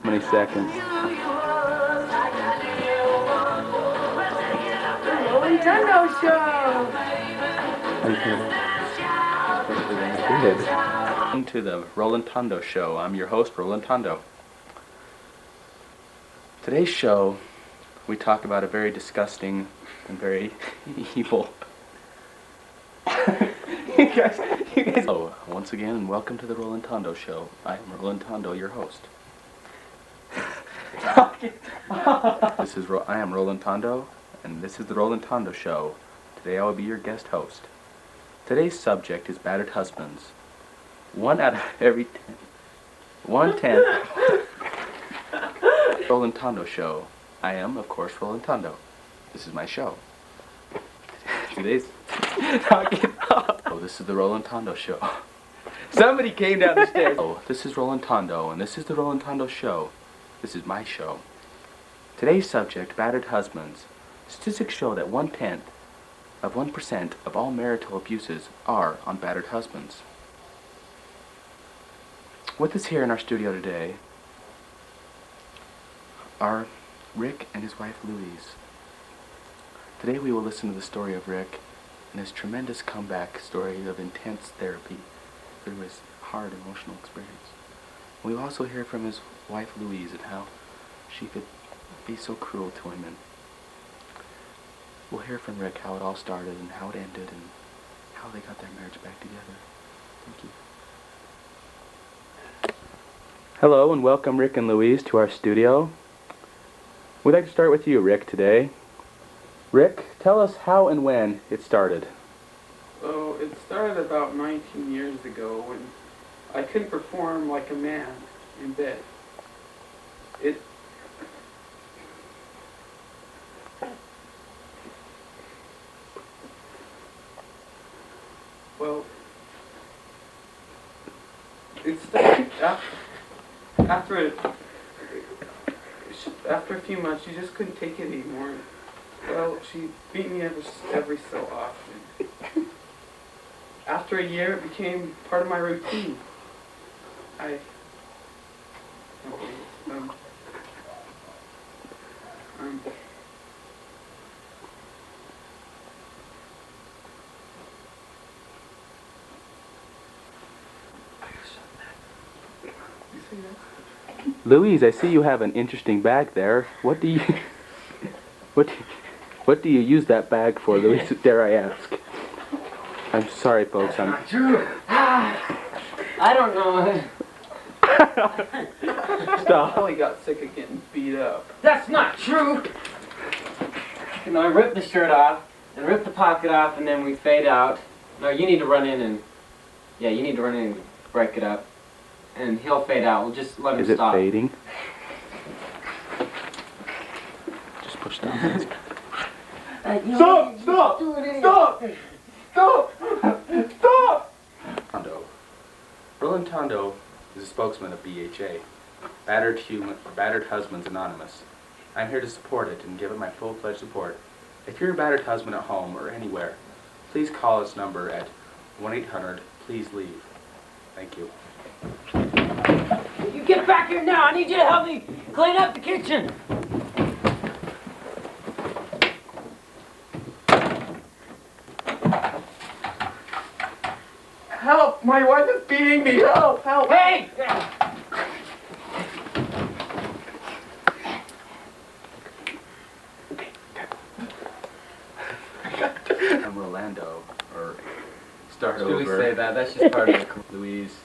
many seconds. Rolantando show! How you feel? Good. Welcome to the Rolantando show. I'm your host, Rolantando. Today's show, we talk about a very disgusting and very evil. you guys. Hello, once again, and welcome to the Rolantando show. I am Rolantando, your host. I am Rolantando, and this is the Rolantando show. Today I will be your guest host. Today's subject is battered husbands. 1 out of every 1/10. Rolantando show. I am, of course, Rolantando. This is my show. Today's this is the Rolantando show. Somebody came down the stairs. This is Rolantando, and this is the Rolantando show. This is my show. Today's subject, battered husbands. Statistics show that 1/10 of 1% of all marital abuses are on battered husbands. With us here in our studio today are Rick and his wife Louise. Today we will listen to the story of Rick and his tremendous comeback story of intense therapy through his hard emotional experience. We will also hear from his wife Louise and how she could be so cruel to him, and we'll hear from Rick how it all started and how it ended and how they got their marriage back together. Thank you. Hello and welcome Rick and Louise to our studio. We'd like to start with you, Rick, today. Rick, tell us how and when it started. Well, it started about 19 years ago when I couldn't perform like a man in bed. It started after a few months. She just couldn't take it anymore. Well, she beat me every so often. After a year, it became part of my routine. Louise, I see you have an interesting bag there. What do you use that bag for, Louise? Dare I ask? I'm sorry, folks. That's not true. I don't know. Stop. I only got sick of getting beat up. That's not true. You know, I rip the shirt off and rip the pocket off, and then we fade out. No, you need to run in and break it up, and he'll fade out. We'll just let him stop. Is it fading? Just push down. Stop! Rolantando is a spokesman of BHA, Battered Husbands Anonymous. I'm here to support it and give it my full-fledged support. If you're a battered husband at home or anywhere, please call this number at 1-800-PLEASE-LEAVE. Thank you. You get back here now. I need you to help me clean up the kitchen. Help! My wife is beating me! Help! Help! Hey! I'm Rolando, or start over. Should we say that? That's just part of it. Louise,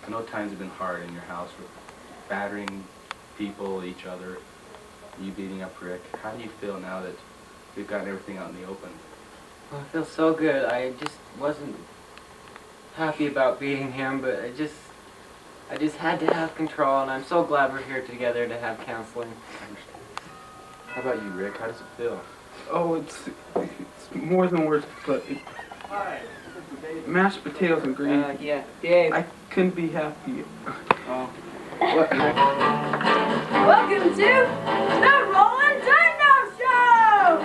I know times have been hard in your house with battering people, each other, you beating up Rick. How do you feel now that we've gotten everything out in the open? Well, I feel so good. I just wasn't happy about beating him, but I just had to have control, and I'm so glad we're here together to have counseling. I understand. How about you, Rick? How does it feel? Oh, it's more than words, but mashed potatoes and green. Yeah. Dave. I couldn't be happier. Welcome to the Rolantando show!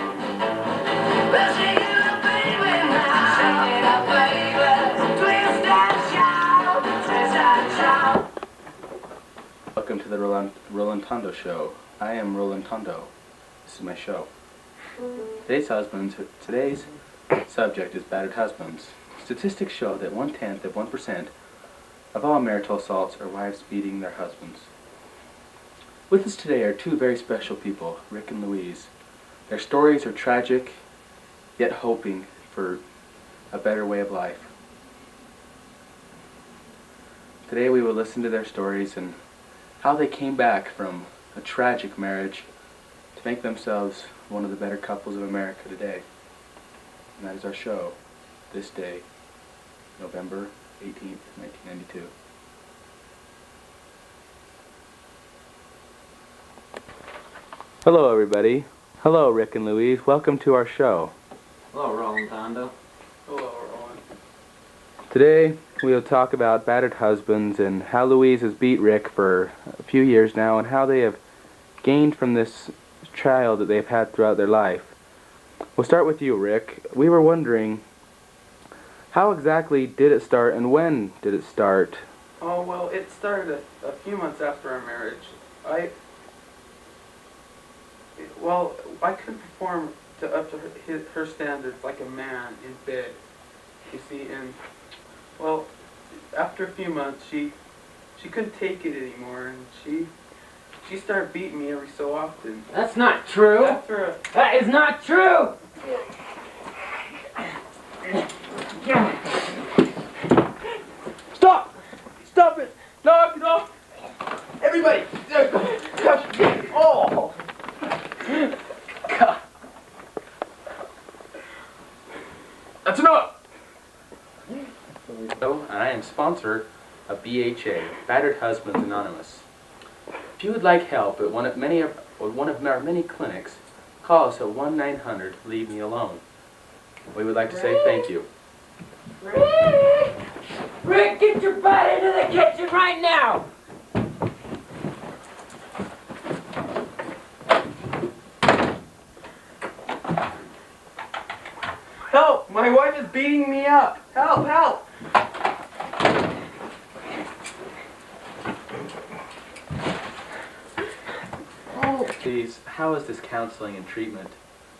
Welcome to to the Rolantando show. I am Rolantando. This is my show. Today's subject is battered husbands. Statistics show that 0.1% of all marital assaults are wives beating their husbands. With us today are two very special people, Rick and Louise. Their stories are tragic, yet hoping for a better way of life. Today we will listen to their stories and how they came back from a tragic marriage to make themselves one of the better couples of America today. And that is our show, this day, November 18th, 1992. Hello everybody. Hello Rick and Louise. Welcome to our show. Hello, Rolantando. Hello, Roland. Today we will talk about battered husbands and how Louise has beat Rick for a few years now and how they have gained from this child that they've had throughout their life. We'll start with you, Rick. We were wondering, how exactly did it start and when did it start? Oh, well, it started a few months after our marriage. I couldn't perform up to her standards like a man in bed, you see, and, well, after a few months, she couldn't take it anymore, and she started beating me every so often. That's not true. That is not true. Stop! Stop it! Knock it off! Everybody! Oh! God. That's enough! So, I am sponsor of BHA, Battered Husbands Anonymous. If you would like help at one of our many clinics, call us at 1-900-LEAVE-ME-ALONE. We would like to say thank you. Rick, get your butt into the kitchen right now. Help! My wife is beating me up! Help! Help! Please, how has this counseling and treatment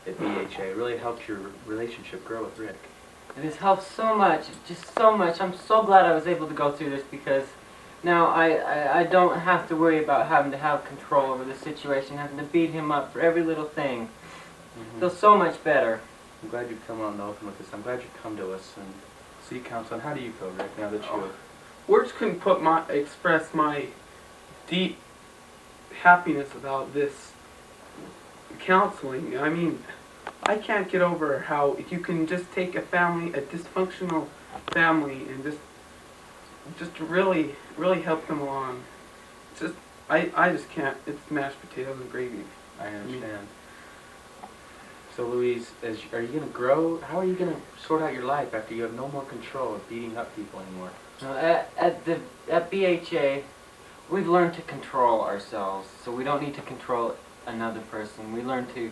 at BHA really helped your relationship grow with Rick? It has helped so much, just so much. I'm so glad I was able to go through this because now I don't have to worry about having to have control over the situation, having to beat him up for every little thing. Mm-hmm. Feels so much better. I'm glad you've come on to open with us. I'm glad you've come to us and seek counsel. And how do you feel, Rick, now that you have... Words couldn't express my deep happiness about this counseling. I mean, I can't get over how you can just take a dysfunctional family, and just really help them along. I just can't. It's mashed potatoes and gravy. I understand. So, Louise, are you going to grow? How are you going to sort out your life after you have no more control of beating up people anymore? At BHA, we've learned to control ourselves, so we don't need to control another person. We learn to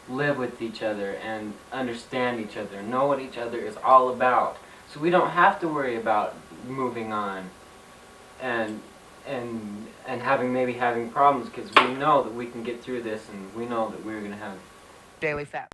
live with each other and understand each other, know what each other is all about. So we don't have to worry about moving on and having problems, because we know that we can get through this, and we know that we're going to have Daily Fat.